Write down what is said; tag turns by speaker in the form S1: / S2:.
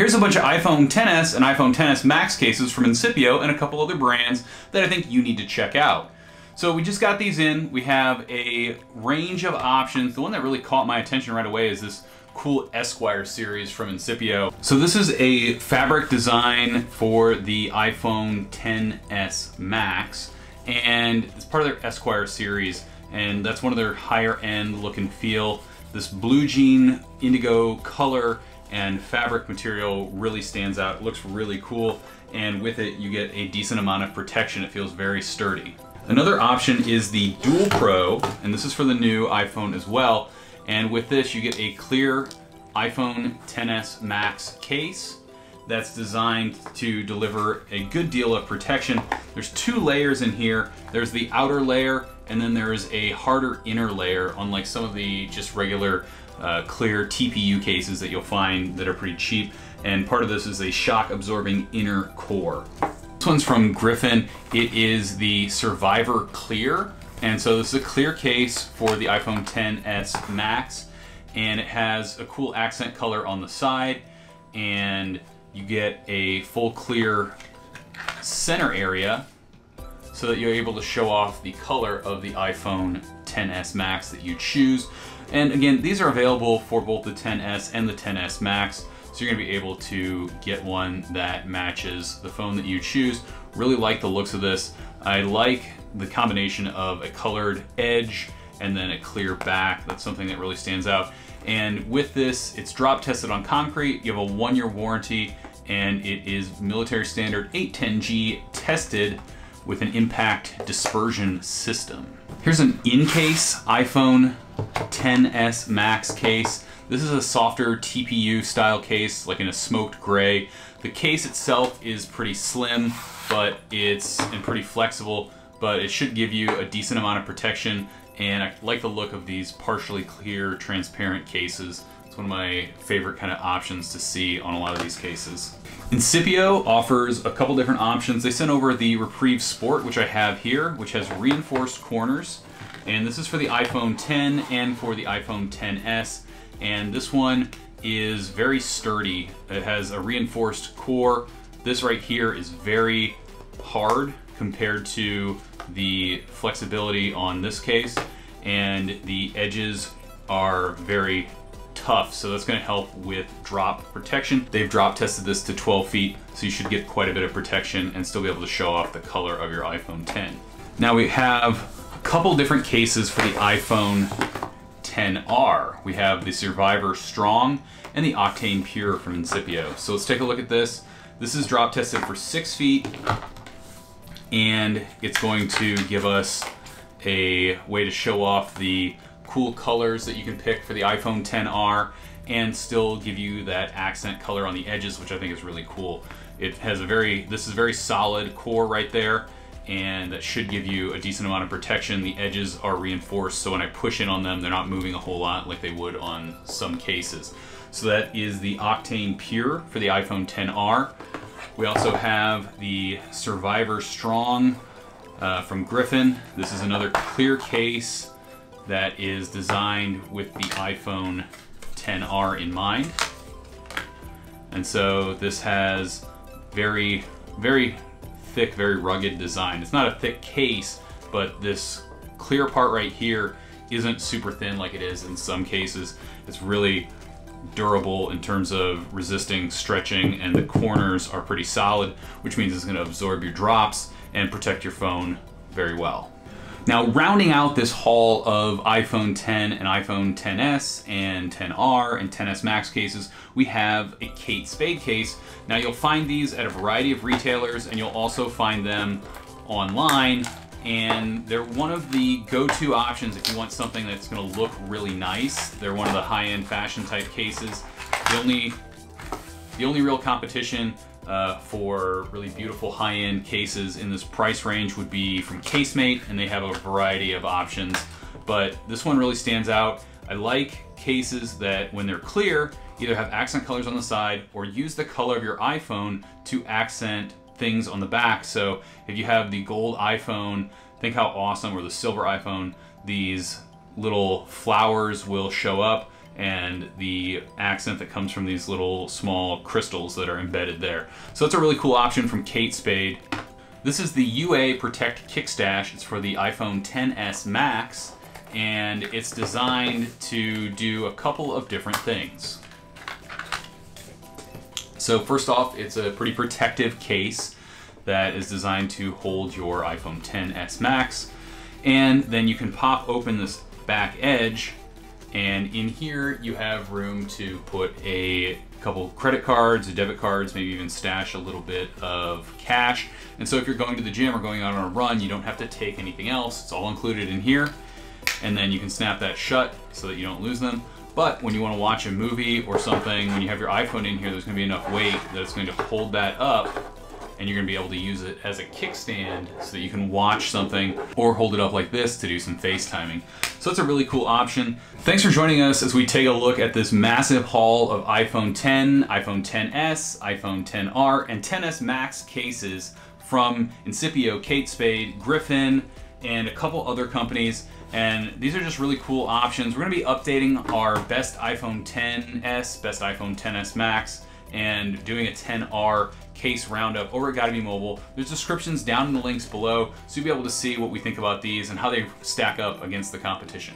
S1: Here's a bunch of iPhone XS and iPhone XS Max cases from Incipio and a couple other brands that I think you need to check out. So we just got these in. We have a range of options. The one that really caught my attention right away is this cool Esquire series from Incipio. So this is a fabric design for the iPhone XS Max, and it's part of their Esquire series, and that's one of their higher end look and feel. This blue jean indigo color and fabric material really stands out. It looks really cool, and with it you get a decent amount of protection. It feels very sturdy. Another option is the Dual Pro, and this is for the new iPhone as well. And with this you get a clear iPhone XS Max case that's designed to deliver a good deal of protection. There's two layers in here. There's the outer layer, and then there's a harder inner layer, unlike some of the just regular clear TPU cases that you'll find that are pretty cheap. And part of this is a shock absorbing inner core. This one's from Griffin. It is the Survivor Clear. And so this is a clear case for the iPhone XS Max, and it has a cool accent color on the side, and you get a full clear center area so that you're able to show off the color of the iPhone XS Max that you choose. And again, these are available for both the XS and the XS Max, so you're gonna be able to get one that matches the phone that you choose. Really like the looks of this. I like the combination of a colored edge and then a clear back. That's something that really stands out. And with this, it's drop tested on concrete. You have a 1-year warranty, and it is military standard 810G tested with an impact dispersion system. Here's an in-case iPhone XS Max case. This is a softer TPU style case, like in a smoked gray. The case itself is pretty slim, but it's pretty flexible, but it should give you a decent amount of protection. And I like the look of these partially clear, transparent cases. It's one of my favorite kind of options to see on a lot of these cases. Incipio offers a couple different options. They sent over the Reprieve Sport, which I have here, which has reinforced corners. And this is for the iPhone X and for the iPhone XS. And this one is very sturdy. It has a reinforced core. This right here is very hard compared to the flexibility on this case, and the edges are very tough, so that's going to help with drop protection. They've drop tested this to 12 feet, so you should get quite a bit of protection and still be able to show off the color of your iPhone X. Now we have a couple different cases for the iPhone XR. We have the Survivor Strong and the Octane Pure from Incipio. So let's take a look at this. This is drop tested for 6 feet, and it's going to give us a way to show off the cool colors that you can pick for the iPhone XR and still give you that accent color on the edges, which I think is really cool. It has this is a very solid core right there, and that should give you a decent amount of protection. The edges are reinforced, so when I push in on them, they're not moving a whole lot like they would on some cases. So that is the Octane Pure for the iPhone XR. We also have the Survivor Strong from Griffin. This is another clear case that is designed with the iPhone XR in mind. And so this has very, very thick, very rugged design. It's not a thick case, but this clear part right here isn't super thin like it is in some cases. It's really durable in terms of resisting stretching, and the corners are pretty solid, which means it's going to absorb your drops and protect your phone very well. Now, rounding out this haul of iPhone X and iPhone XS and XR and XS Max cases, we have a Kate Spade case. Now, you'll find these at a variety of retailers, and you'll also find them online, and they're one of the go-to options if you want something that's going to look really nice. They're one of the high-end fashion type cases. The only real competition for really beautiful high-end cases in this price range would be from Casemate, and they have a variety of options, but this one really stands out. I like cases that when they're clear either have accent colors on the side or use the color of your iPhone to accent things on the back. So if you have the gold iPhone, think how awesome, or the silver iPhone, these little flowers will show up and the accent that comes from these little small crystals that are embedded there. So that's a really cool option from Kate Spade. This is the UA Protect Kickstash. It's for the iPhone XS Max, and it's designed to do a couple of different things. So first off, it's a pretty protective case that is designed to hold your iPhone XS Max. And then you can pop open this back edge, and in here you have room to put a couple credit cards, debit cards, maybe even stash a little bit of cash. And so if you're going to the gym or going out on a run, you don't have to take anything else. It's all included in here. And then you can snap that shut so that you don't lose them. But when you want to watch a movie or something, when you have your iPhone in here, there's going to be enough weight that it's going to hold that up, and you're going to be able to use it as a kickstand so that you can watch something or hold it up like this to do some FaceTiming. So it's a really cool option. Thanks for joining us as we take a look at this massive haul of iPhone X, iPhone XS, iPhone XR, and XS Max cases from Incipio, Kate Spade, Griffin, and a couple other companies. And these are just really cool options. We're gonna be updating our best iPhone XS, best iPhone XS Max, and doing a XR case roundup over at Gotta Be Mobile. There's descriptions down in the links below, so you'll be able to see what we think about these and how they stack up against the competition.